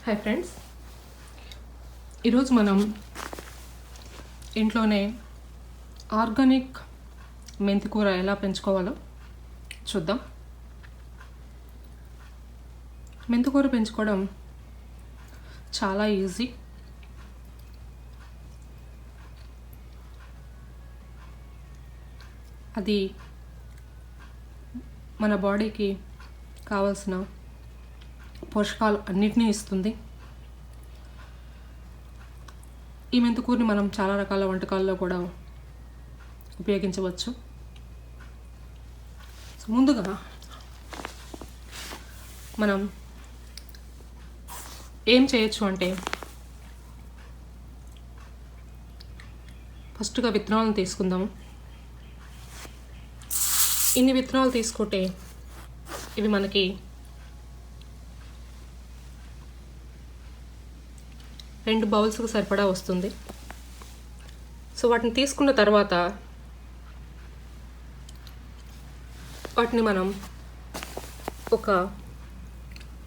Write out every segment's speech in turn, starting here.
Hi friends, ఈరోజు మనం ఇంట్లోనే ఆర్గానిక్ మెంతికూర ఎలా పెంచుకోవాలో చూద్దాం. మెంతికూర పెంచుకోవడం చాలా ఈజీ. అది మన బాడీకి కావాల్సిన పోషకాలు అన్నిటినీ ఇస్తుంది. ఈ మెంతికూరని మనం చాలా రకాల వంటకాల్లో కూడా ఉపయోగించవచ్చు. ముందుగా మనం ఏం చేయొచ్చు అంటే, ఫస్ట్గా విత్తనాలను తీసుకుందాము. ఇన్ని విత్తనాలు తీసుకుంటే ఇవి మనకి 2 బౌల్స్కి సరిపడా వస్తుంది. సో వాటిని తీసుకున్న తర్వాత వాటిని మనం ఒక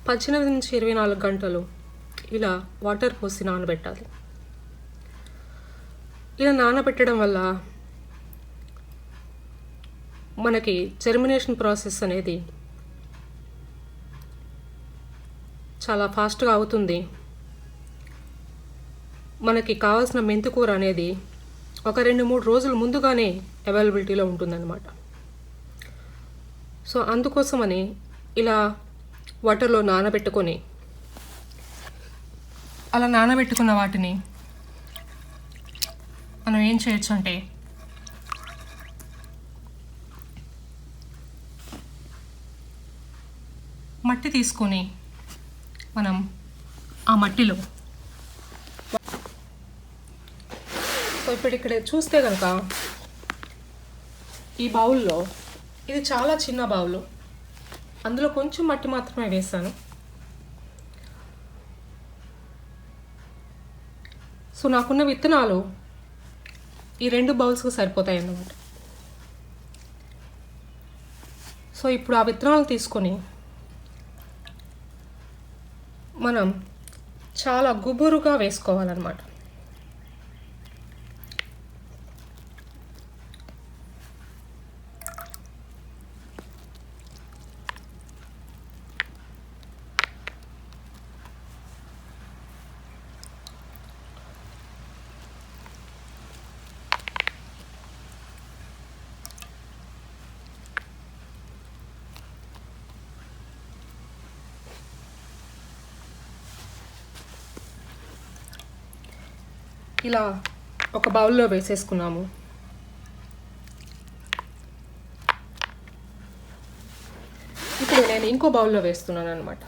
18 నుంచి 24 గంటలు ఇలా వాటర్ పోసి నానబెట్టాలి. ఇలా నానబెట్టడం వల్ల మనకి జర్మినేషన్ ప్రాసెస్ అనేది చాలా ఫాస్ట్గా అవుతుంది. మనకి కావాల్సిన మెంతికూర అనేది ఒక 2-3 రోజుల ముందుగానే అవైలబిలిటీలో ఉంటుందన్నమాట. సో అందుకోసమని ఇలా వాటర్లో నానబెట్టుకొని, అలా నానబెట్టుకున్న వాటిని మనం ఏం చేయొచ్చు అంటే, మట్టి తీసుకొని మనం ఆ మట్టిలో, సో ఇప్పుడు ఇక్కడ చూస్తే కనుక ఈ బౌల్లో, ఇది చాలా చిన్న బౌలు, అందులో కొంచెం మట్టి మాత్రమే వేసాను. సో నాకున్న విత్తనాలు ఈ 2 బౌల్స్కి సరిపోతాయి అన్నమాట. సో ఇప్పుడు ఆ విత్తనాలు తీసుకొని మనం చాలా గుబురుగా వేసుకోవాలన్నమాట. ఇలా ఒక బౌల్లో వేసేసుకున్నాము. ఇప్పుడు నేను ఇంకో బౌల్లో వేస్తున్నాను అన్నమాట.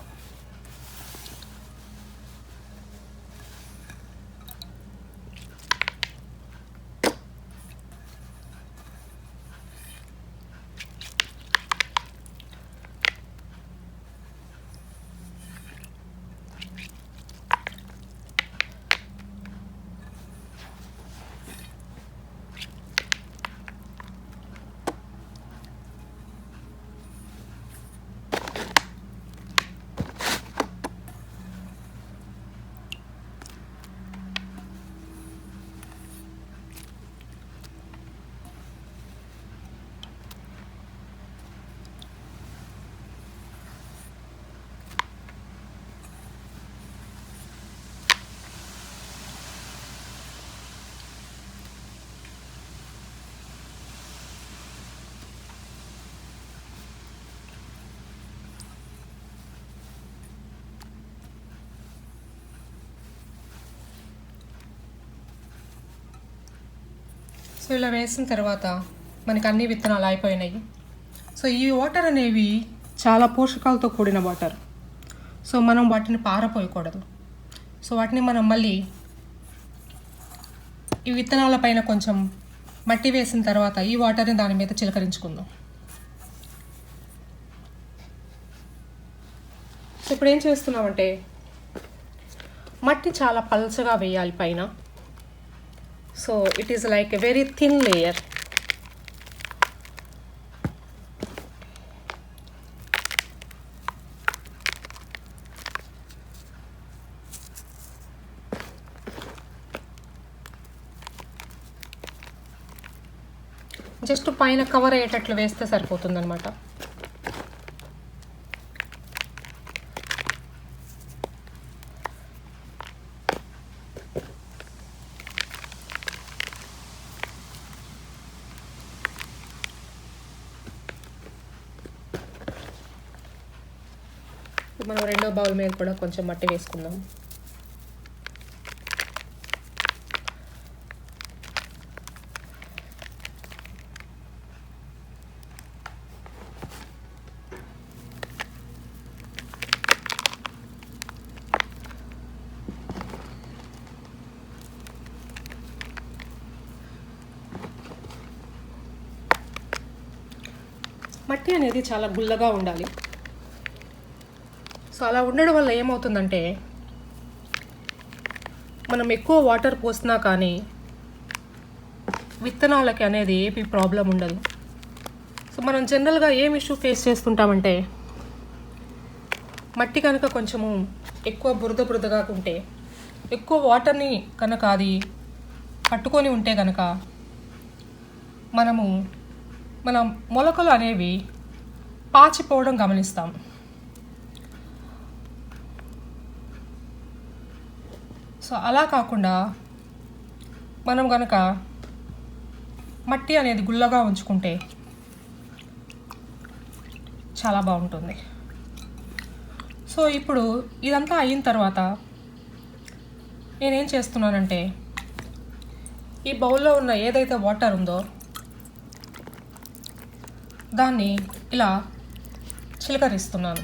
సో ఇలా వేసిన తర్వాత మనకి అన్ని విత్తనాలు అయిపోయినాయి. సో ఈ వాటర్ అనేవి చాలా పోషకాలతో కూడిన వాటర్. సో మనం వాటిని పారపోయకూడదు. సో వాటిని మనం మళ్ళీ ఈ విత్తనాల పైన కొంచెం మట్టి వేసిన తర్వాత ఈ వాటర్ని దాని మీద చిలకరించుకుందాం. సో ఇప్పుడు ఏం చేస్తున్నామంటే, మట్టి చాలా పల్చగా వేయాలి పైన. So it is like a very thin layer. Just పైన కవర్ అయ్యేటట్లు వేస్తే సరిపోతుందన్నమాట. మనం రెండో బౌల్ మీద కూడా కొంచెం మట్టి వేసుకుందాం. మట్టి అనేది చాలా గుల్లగా ఉండాలి. సో అలా ఉండడం వల్ల ఏమవుతుందంటే మనం ఎక్కువ వాటర్ పోసినా కానీ విత్తనాలకి అనేది ఏపీ ప్రాబ్లం ఉండదు. సో మనం జనరల్గా ఏం ఇష్యూ ఫేస్ చేస్తుంటామంటే మట్టి కనుక కొంచెము ఎక్కువ బురదగా ఉంటే, ఎక్కువ వాటర్ని కనుక అది పట్టుకొని ఉంటే కనుక మన మొలకలు అనేవి పాచిపోవడం గమనిస్తాం. సో అలా కాకుండా మనం కనుక మట్టి అనేది గుల్లగా ఉంచుకుంటే చాలా బాగుంటుంది. సో ఇప్పుడు ఇదంతా అయిన తర్వాత నేనేం చేస్తున్నానంటే ఈ బౌల్లో ఉన్న ఏదైతే వాటర్ ఉందో దాన్ని ఇలా చిలకరిస్తున్నాను.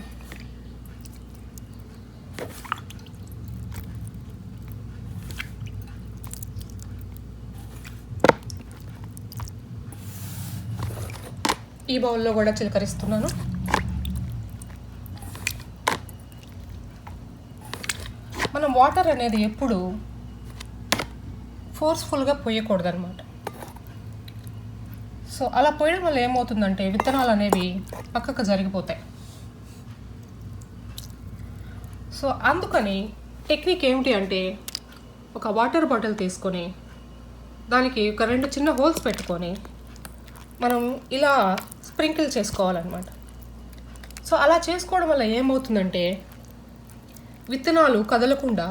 ఈ బౌల్లో కూడా చిలకరిస్తున్నాను. మనం వాటర్ అనేది ఎప్పుడు ఫోర్స్ఫుల్గా పోయకూడదు అనమాట. సో అలా పోయడం వల్ల ఏమవుతుందంటే విత్తనాలు అనేవి పక్కకు జరిగిపోతాయి. సో అందుకని టెక్నిక్ ఏమిటి అంటే ఒక వాటర్ బాటిల్ తీసుకొని దానికి ఒక 2 చిన్న హోల్స్ పెట్టుకొని మనం ఇలా స్ప్రింకిల్ చేసుకోవాలన్నమాట. సో అలా చేసుకోవడం వల్ల ఏమవుతుందంటే విత్తనాలు కదలకుండా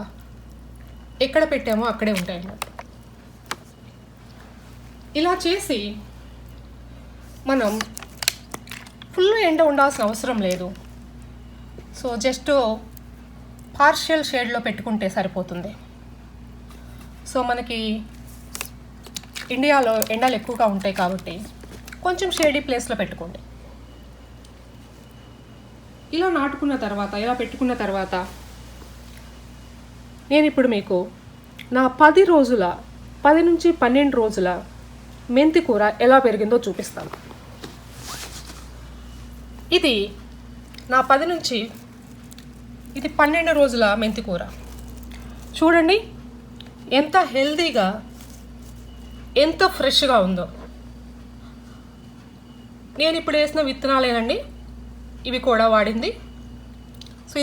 ఎక్కడ పెట్టామో అక్కడే ఉంటాయి అన్నమాట. ఇలా చేసి మనం ఫుల్ ఎండ ఉండాల్సిన అవసరం లేదు. సో జస్ట్ పార్షియల్ షేడ్లో పెట్టుకుంటే సరిపోతుంది. సో మనకి ఇండియాలో ఎండలు ఎక్కువగా ఉంటాయి కాబట్టి కొంచెం షేడీ ప్లేస్లో పెట్టుకోండి. ఇలా పెట్టుకున్న తర్వాత నేను ఇప్పుడు మీకు నా 10 నుంచి 12 రోజుల మెంతి కూర ఎలా పెరిగిందో చూపిస్తాను. ఇది నా 12 రోజుల మెంతి కూర. చూడండి ఎంత హెల్తీగా, ఎంత ఫ్రెష్గా ఉందో. నేను ఇప్పుడు వేసిన విత్తనాలేనండి ఇవి కూడా వాడింది. సో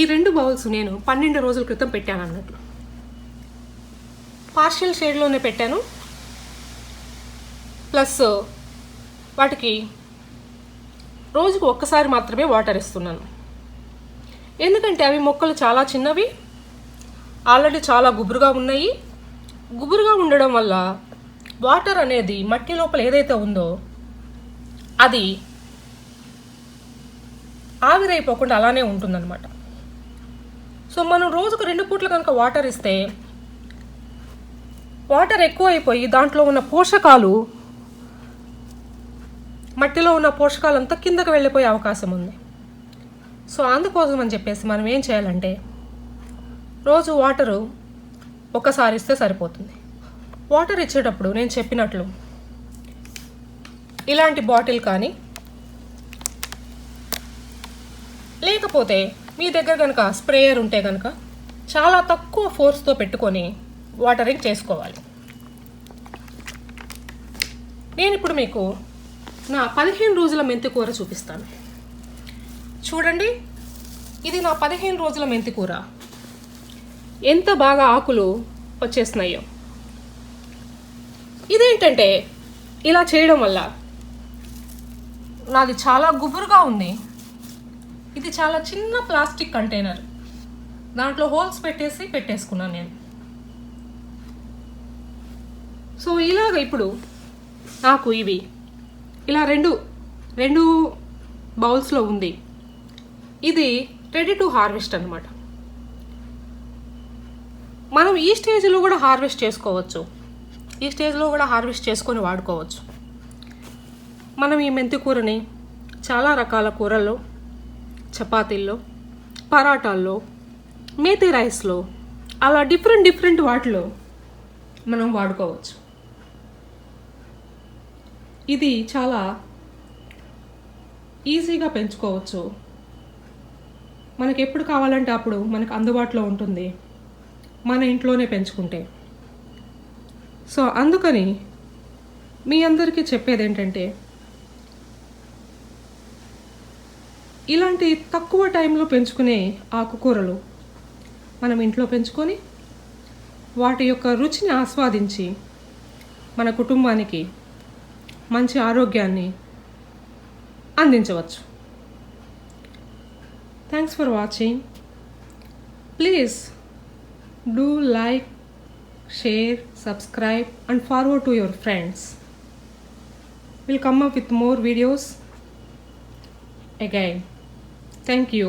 ఈ 2 బౌల్స్ నేను 12 రోజుల క్రితం పెట్టాను అన్నట్లు. పార్షియల్ షేడ్లోనే పెట్టాను. ప్లస్ వాటికి రోజుకు ఒక్కసారి మాత్రమే వాటర్ ఇస్తున్నాను. ఎందుకంటే అవి మొక్కలు చాలా చిన్నవి, ఆల్రెడీ చాలా గుబురుగా ఉన్నాయి. గుబురుగా ఉండడం వల్ల వాటర్ అనేది మట్టి లోపల ఏదైతే ఉందో అది ఆవిరైపోకుండా అలానే ఉంటుందన్నమాట. సో మనం రోజుకు 2 పూటలు కనుక వాటర్ ఇస్తే వాటర్ ఎక్కువ అయిపోయి దాంట్లో ఉన్న పోషకాలు, మట్టిలో ఉన్న పోషకాలంతా కిందకు వెళ్ళిపోయే అవకాశం ఉంది. సో అందుకోసం అని చెప్పేసి మనం ఏం చేయాలంటే రోజు వాటరు ఒకసారి ఇస్తే సరిపోతుంది. వాటర్ ఇచ్చేటప్పుడు నేను చెప్పినట్లు ఇలాంటి బాటిల్ కానీ, లేకపోతే మీ దగ్గర కనుక స్ప్రేయర్ ఉంటే కనుక చాలా తక్కువ ఫోర్స్తో పెట్టుకొని వాటరింగ్ చేసుకోవాలి. నేను ఇప్పుడు మీకు నా 15 రోజుల మెంతి కూర చూపిస్తాను. చూడండి, ఇది నా 15 రోజుల మెంతి కూర. ఎంత బాగా ఆకులు వచ్చేస్తున్నాయో. ఇదేంటంటే ఇలా చేయడం వల్ల నాది చాలా గుబురుగా ఉంది. ఇది చాలా చిన్న ప్లాస్టిక్ కంటైనర్, దాంట్లో హోల్స్ పెట్టేసుకున్నాను నేను. సో ఇలాగ ఇప్పుడు నాకు ఇవి ఇలా రెండు బౌల్స్లో ఉంది. ఇది రెడీ టు హార్వెస్ట్ అనమాట. మనం ఈ స్టేజ్లో కూడా హార్వెస్ట్ చేసుకోవచ్చు, ఈ స్టేజ్లో కూడా హార్వెస్ట్ చేసుకొని వాడుకోవచ్చు. మనం ఈ మెంతి కూరని చాలా రకాల కూరల్లో, చపాతీల్లో, పరాటాల్లో, మేతి రైస్లో, అలా డిఫరెంట్ వాటిలో మనం వాడుకోవచ్చు. ఇది చాలా ఈజీగా పెంచుకోవచ్చు. మనకి ఎప్పుడు కావాలంటే అప్పుడు మనకు అందుబాటులో ఉంటుంది, మన ఇంట్లోనే పెంచుకుంటే. సో అందుకని మీ అందరికీ చెప్పేది ఏంటంటే, ఇలాంటి తక్కువ టైంలో పెంచుకునే ఆకుకూరలు మనం ఇంట్లో పెంచుకొని వాటి యొక్క రుచిని ఆస్వాదించి మన కుటుంబానికి మంచి ఆరోగ్యాన్ని అందించవచ్చు. Thanks for watching. Please do like, share, subscribe and forward to your friends. We'll come up with more videos again. Thank you.